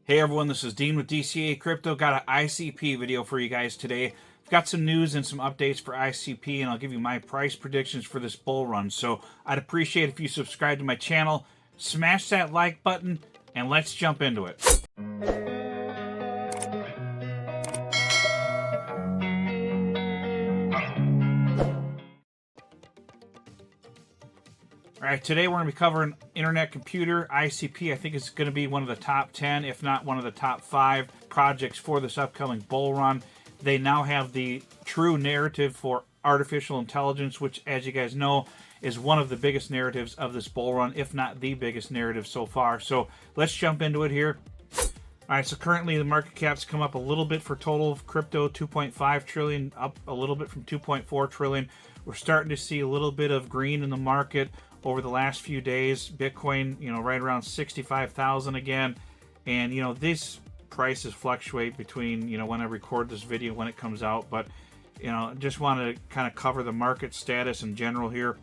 Hey everyone, this is Dean with DCA Crypto. Got an ICP video for you guys today. I've got some news and some updates for ICP, and I'll give you my price predictions for this bull run. So I'd appreciate if you subscribe to my channel, smash that like button, and let's jump into it. All right, today we're going to be covering Internet Computer. ICP, I think, is going to be one of the top 10, if not one of the top 5 projects for this upcoming bull run. They now have the true narrative for artificial intelligence, which, as you guys know, is one of the biggest narratives of this bull run, if not the biggest narrative so far. So let's jump into it here. All right, so currently the market cap's come up a little bit for total of crypto, 2.5 trillion, up a little bit from 2.4 trillion. We're starting to see a little bit of green in the market over the last few days. Bitcoin, right around 65,000 again. And, these prices fluctuate between, when I record this video, when it comes out. But, just want to kind of cover the market status in general here.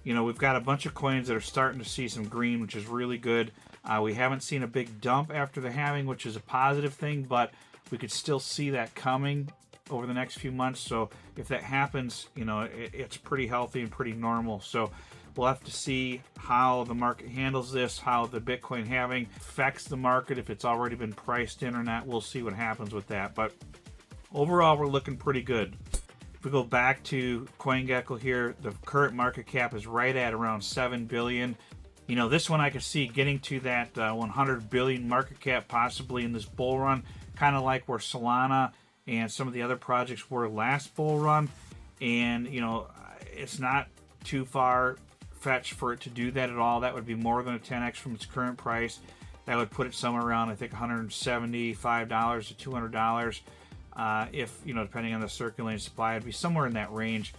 We've got a bunch of coins that are starting to see some green, which is really good. We haven't seen a big dump after the halving, which is a positive thing, but we could still see that coming over the next few months. So if that happens, it's pretty healthy and pretty normal. So we'll have to see how the market handles this, how the Bitcoin halving affects the market, if it's already been priced in or not. We'll see what happens with that. But overall, we're looking pretty good. If we go back to CoinGecko here, the current market cap is right at around 7 billion. This one I could see getting to that 100 billion market cap possibly in this bull run, kind of like where Solana and some of the other projects were last bull run. And, it's not too far fetched for it to do that at all. That would be more than a 10x from its current price. That would put it somewhere around, I think, $175 to $200. If, depending on the circulating supply, it'd be somewhere in that range.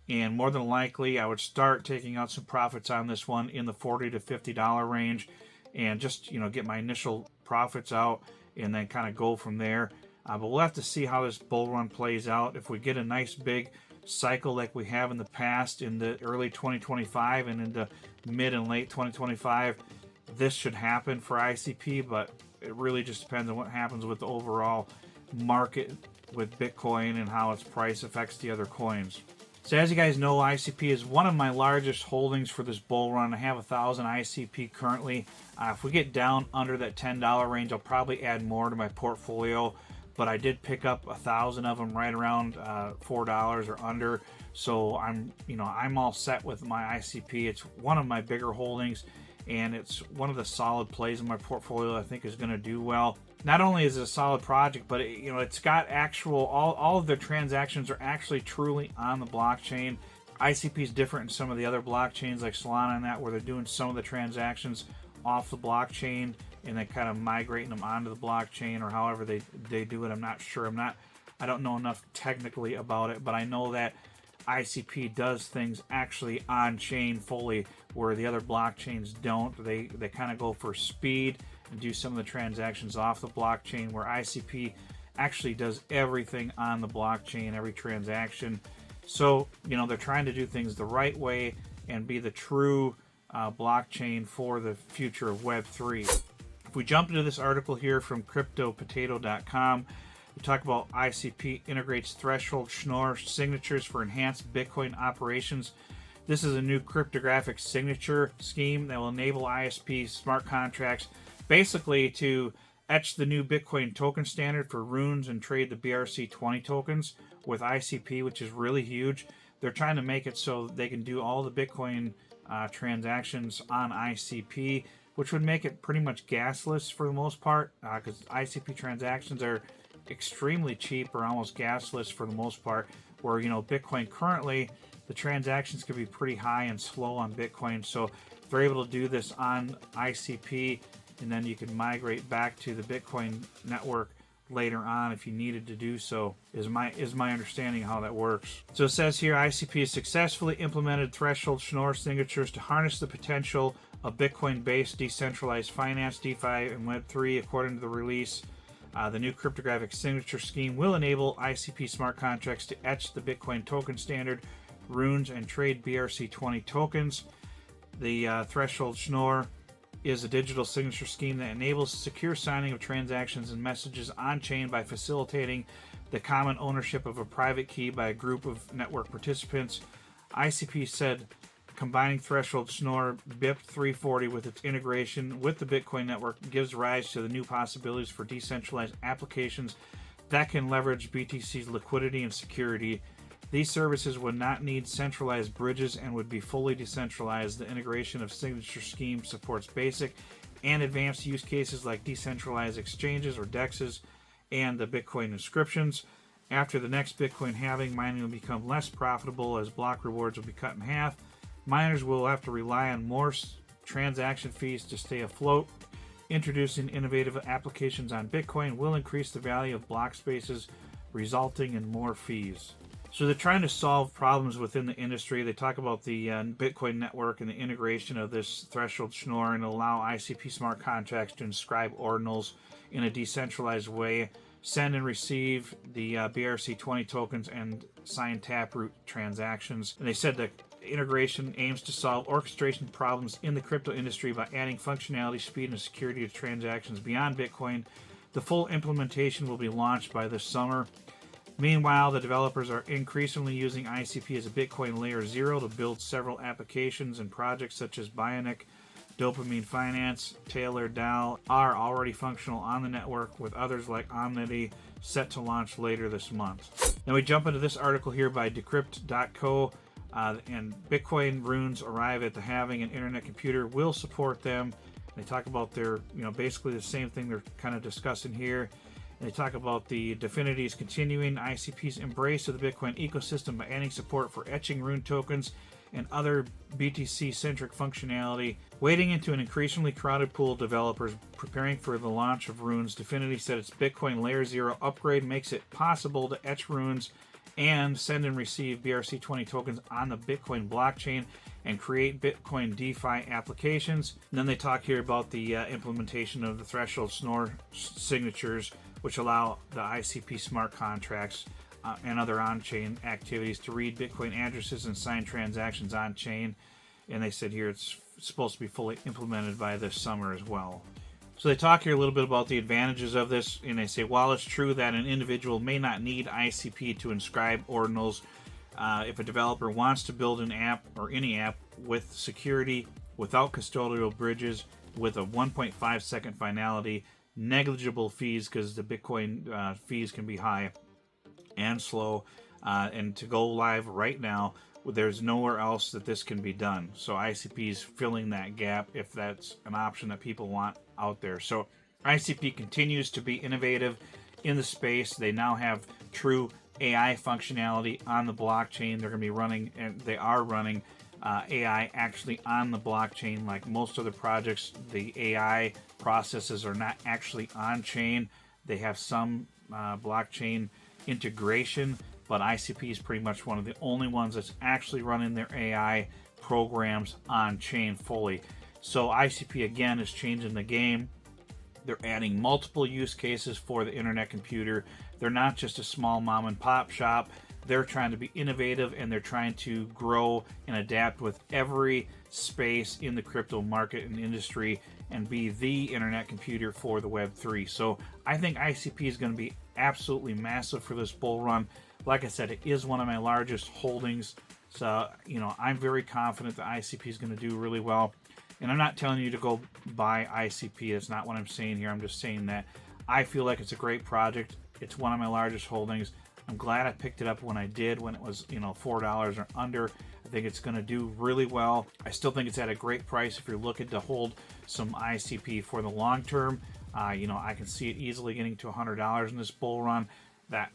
And more than likely, I would start taking out some profits on this one in the $40 to $50 range, and just, get my initial profits out and then kind of go from there. But we'll have to see how this bull run plays out. If we get a nice big cycle like we have in the past in the early 2025 and into mid and late 2025, this should happen for ICP, but it really just depends on what happens with the overall market with Bitcoin and how its price affects the other coins. So as you guys know, ICP is one of my largest holdings for this bull run. I have 1,000 ICP currently. If we get down under that $10 range, I'll probably add more to my portfolio. But I did pick up 1,000 of them right around $4 or under. So I'm all set with my ICP. It's one of my bigger holdings, and it's one of the solid plays in my portfolio I think is going to do well. Not only is it a solid project, but it's got actual, all of their transactions are actually truly on the blockchain. ICP is different in some of the other blockchains like Solana and that, where they're doing some of the transactions off the blockchain and then kind of migrating them onto the blockchain, or however they do it. I'm not sure. I don't know enough technically about it, but I know that ICP does things actually on chain fully, where the other blockchains don't. They kind of go for speed and do some of the transactions off the blockchain, where ICP actually does everything on the blockchain, every transaction. So they're trying to do things the right way and be the true blockchain for the future of Web3. If we jump into this article here from CryptoPotato.com, we talk about ICP integrates threshold Schnorr signatures for enhanced Bitcoin operations. This is a new cryptographic signature scheme that will enable ISP smart contracts basically to etch the new Bitcoin token standard for runes and trade the BRC20 tokens with ICP, which is really huge. They're trying to make it so they can do all the Bitcoin transactions on ICP, which would make it pretty much gasless for the most part, because ICP transactions are extremely cheap or almost gasless for the most part, where Bitcoin currently, the transactions can be pretty high and slow on Bitcoin. So if they're able to do this on ICP, and then you can migrate back to the Bitcoin network later on if you needed to do so, is my understanding how that works. So it says here, ICP has successfully implemented threshold Schnorr signatures to harness the potential of Bitcoin-based decentralized finance, DeFi, and Web3. According to the release, the new cryptographic signature scheme will enable ICP smart contracts to etch the Bitcoin token standard, runes, and trade BRC20 tokens. The threshold Schnorr is a digital signature scheme that enables secure signing of transactions and messages on-chain by facilitating the common ownership of a private key by a group of network participants. ICP said combining threshold Schnorr BIP 340 with its integration with the Bitcoin network gives rise to the new possibilities for decentralized applications that can leverage BTC's liquidity and security. These services would not need centralized bridges and would be fully decentralized. The integration of signature schemes supports basic and advanced use cases like decentralized exchanges or DEXs and the Bitcoin inscriptions. After the next Bitcoin halving, mining will become less profitable as block rewards will be cut in half. Miners will have to rely on more transaction fees to stay afloat. Introducing innovative applications on Bitcoin will increase the value of block spaces, resulting in more fees. So they're trying to solve problems within the industry. They talk about the Bitcoin network and the integration of this threshold Schnorr and allow ICP smart contracts to inscribe ordinals in a decentralized way, send and receive the BRC20 tokens, and sign taproot transactions. And they said that integration aims to solve orchestration problems in the crypto industry by adding functionality, speed, and security to transactions beyond Bitcoin. The full implementation will be launched by this summer. Meanwhile, the developers are increasingly using ICP as a Bitcoin layer 0 to build several applications and projects such as Bionic, Dopamine Finance, Taylor DAO are already functional on the network, with others like Omnity set to launch later this month. Now we jump into this article here by Decrypt.co, and Bitcoin runes arrive at the halving, and Internet Computer will support them. They talk about their, basically the same thing they're kind of discussing here. They talk about the Definity's continuing ICP's embrace of the Bitcoin ecosystem by adding support for etching rune tokens and other BTC-centric functionality. Wading into an increasingly crowded pool of developers preparing for the launch of runes, Definity said its Bitcoin Layer 0 upgrade makes it possible to etch runes and send and receive BRC20 tokens on the Bitcoin blockchain and create Bitcoin DeFi applications. And then they talk here about the implementation of the threshold Schnorr signatures, which allow the ICP smart contracts and other on-chain activities to read Bitcoin addresses and sign transactions on-chain. And they said here it's supposed to be fully implemented by this summer as well. So they talk here a little bit about the advantages of this, and they say, while it's true that an individual may not need ICP to inscribe ordinals, if a developer wants to build an app or any app with security, without custodial bridges, with a 1.5 second finality, negligible fees, because the Bitcoin fees can be high and slow, and to go live right now, there's nowhere else that this can be done. So ICP is filling that gap if that's an option that people want out there. So ICP continues to be innovative in the space. They now have true AI functionality on the blockchain. They're going to be running, and they are running AI actually on the blockchain. Like most other projects, the AI processes are not actually on chain. They have some blockchain integration, but ICP is pretty much one of the only ones that's actually running their AI programs on chain fully. So ICP again is changing the game. They're adding multiple use cases for the Internet Computer. They're not just a small mom and pop shop. They're trying to be innovative, and they're trying to grow and adapt with every space in the crypto market and industry and be the Internet Computer for the Web3. So I think ICP is going to be absolutely massive for this bull run. Like I said, it is one of my largest holdings. So, I'm very confident that ICP is going to do really well. And I'm not telling you to go buy ICP. That's not what I'm saying here. I'm just saying that I feel like it's a great project. It's one of my largest holdings. I'm glad I picked it up when I did, when it was, $4 or under. I think it's going to do really well. I still think it's at a great price if you're looking to hold some ICP for the long term. I can see it easily getting to $100 in this bull run. That,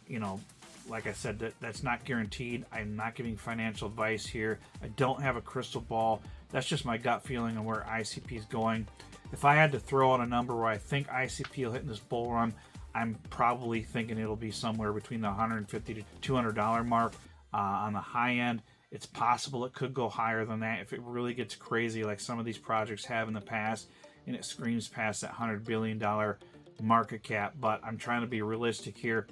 like I said, that's not guaranteed. I'm not giving financial advice here. I don't have a crystal ball. That's just my gut feeling on where ICP is going. If I had to throw out a number where I think ICP will hit in this bull run, I'm probably thinking it'll be somewhere between the $150 to $200 mark on the high end. It's possible it could go higher than that if it really gets crazy like some of these projects have in the past and it screams past that $100 billion market cap. But I'm trying to be realistic here.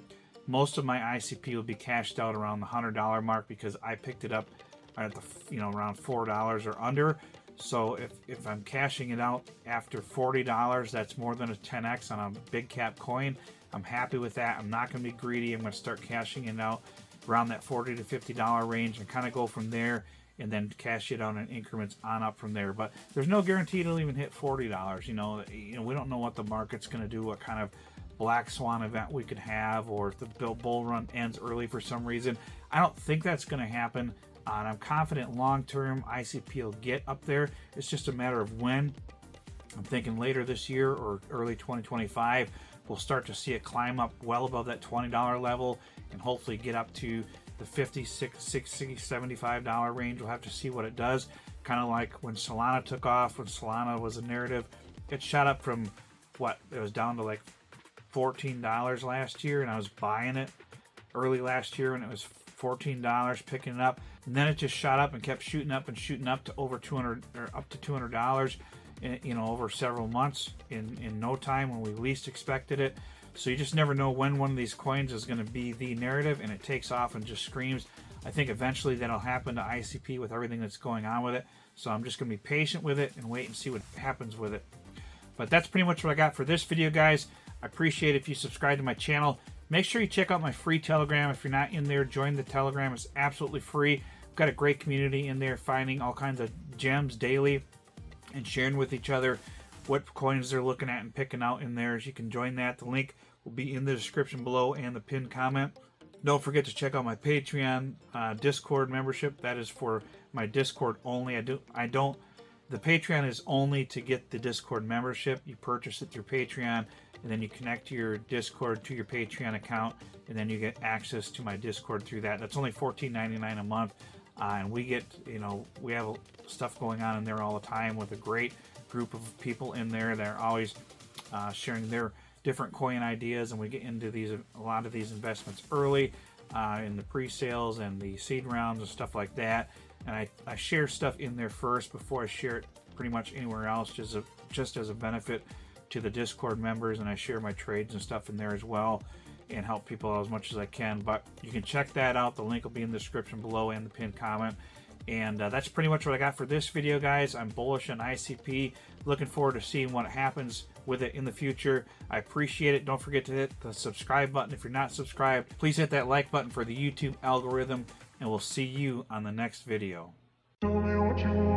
Most of my ICP will be cashed out around the $100 mark because I picked it up at the around $4 or under. So if I'm cashing it out after $40, that's more than a 10x on a big cap coin. I'm happy with that. I'm not going to be greedy. I'm going to start cashing it out around that $40 to $50 range and kind of go from there, and then cash it out in increments on up from there. But there's no guarantee it'll even hit $40. You know, we don't know what the market's going to do, what kind of black swan event we could have, or if the bull run ends early for some reason. I don't think that's going to happen. And I'm confident long term ICP will get up there. It's just a matter of when. I'm thinking later this year or early 2025, we'll start to see it climb up well above that $20 level and hopefully get up to the $50, $60, $75 range. We'll have to see what it does. Kind of like when Solana took off, when Solana was a narrative, it shot up from it was down to like $14 last year, and I was buying it early last year when it was $14, picking it up, and then it just shot up and kept shooting up to over $200 or up to $200, over several months in no time when we least expected it. So you just never know when one of these coins is going to be the narrative, and it takes off and just screams. I think eventually that'll happen to ICP with everything that's going on with it. So I'm just going to be patient with it and wait and see what happens with it. But that's pretty much what I got for this video, guys. I appreciate it if you subscribe to my channel. Make sure you check out my free Telegram. If you're not in there, join the Telegram. It's absolutely free. I've got a great community in there, finding all kinds of gems daily and sharing with each other what coins they're looking at and picking out in there. You can join that. The link will be in the description below and the pinned comment. Don't forget to check out my Patreon Discord membership. That is for my Discord only. The Patreon is only to get the Discord membership. You purchase it through Patreon, and then you connect your Discord to your Patreon account, and then you get access to my Discord through that. That's only $14.99 a month, and we get, we have stuff going on in there all the time with a great group of people in there. They're always sharing their different coin ideas, and we get into a lot of these investments early in the pre-sales and the seed rounds and stuff like that. And I share stuff in there first before I share it pretty much anywhere else, just as a benefit to the Discord members, and I share my trades and stuff in there as well and help people out as much as I can. But you can check that out. The link will be in the description below and the pinned comment. And that's pretty much what I got for this video, guys. I'm bullish on ICP. Looking forward to seeing what happens with it in the future. I appreciate it. Don't forget to hit the subscribe button if you're not subscribed. Please hit that like button for the YouTube algorithm, and we'll see you on the next video. Tell me what you want.